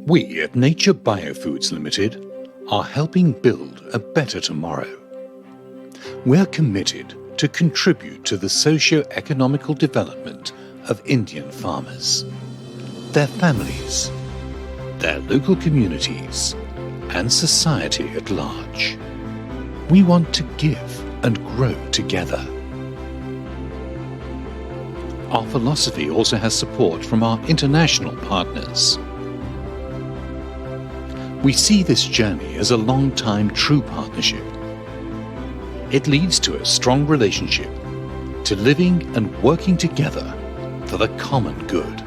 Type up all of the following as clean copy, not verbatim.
We at Nature Biofoods Limited are helping build a better tomorrow. We're committed to contribute to the socio-economical development of Indian farmers, their families, their local communities, and society at large. We want to give and grow together. Our philosophy also has support from our international partners. We see this journey as a long-time true partnership. It leads to a strong relationship, to living and working together for the common good.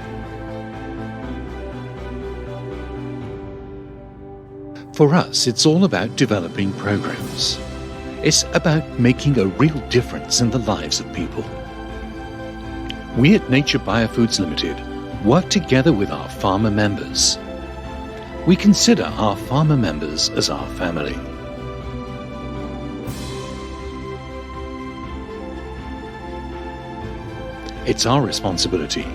For us, it's all about developing programs. It's about making a real difference in the lives of people. We at Nature Biofoods Limited work together with our farmer members. We consider our farmer members as our family. It's our responsibility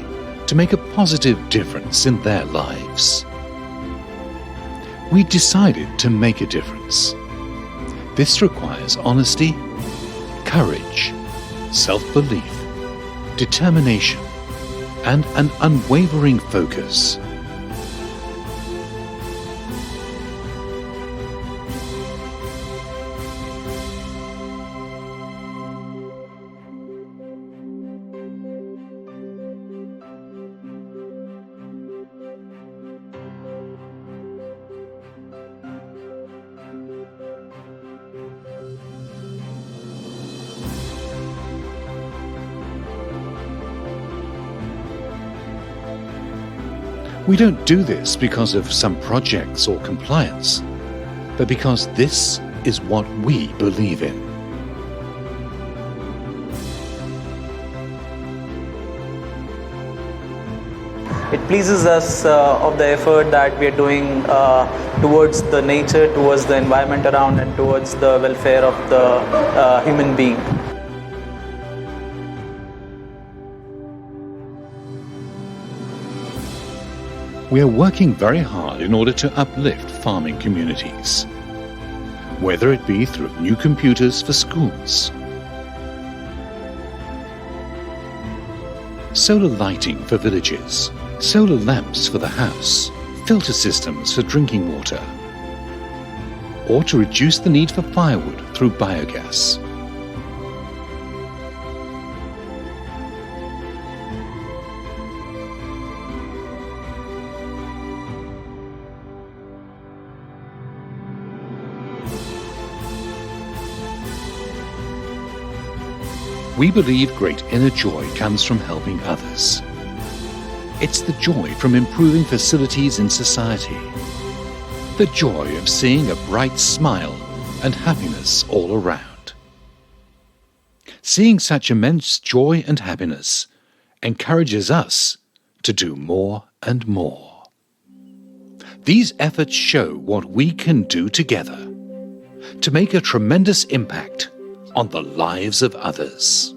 to make a positive difference in their lives. We decided to make a difference. This requires honesty, courage, self-belief, determination, and an unwavering focus. We don't do this because of some projects or compliance, but because this is what we believe in. It pleases us of the effort that we are doing towards the nature, towards the environment around, and towards the welfare of the human being. We are working very hard in order to uplift farming communities, whether it be through new computers for schools, solar lighting for villages, solar lamps for the house, filter systems for drinking water, or to reduce the need for firewood through biogas. We believe great inner joy comes from helping others. It's the joy from improving facilities in society, the joy of seeing a bright smile and happiness all around. Seeing such immense joy and happiness encourages us to do more and more. These efforts show what we can do together to make a tremendous impact on the lives of others.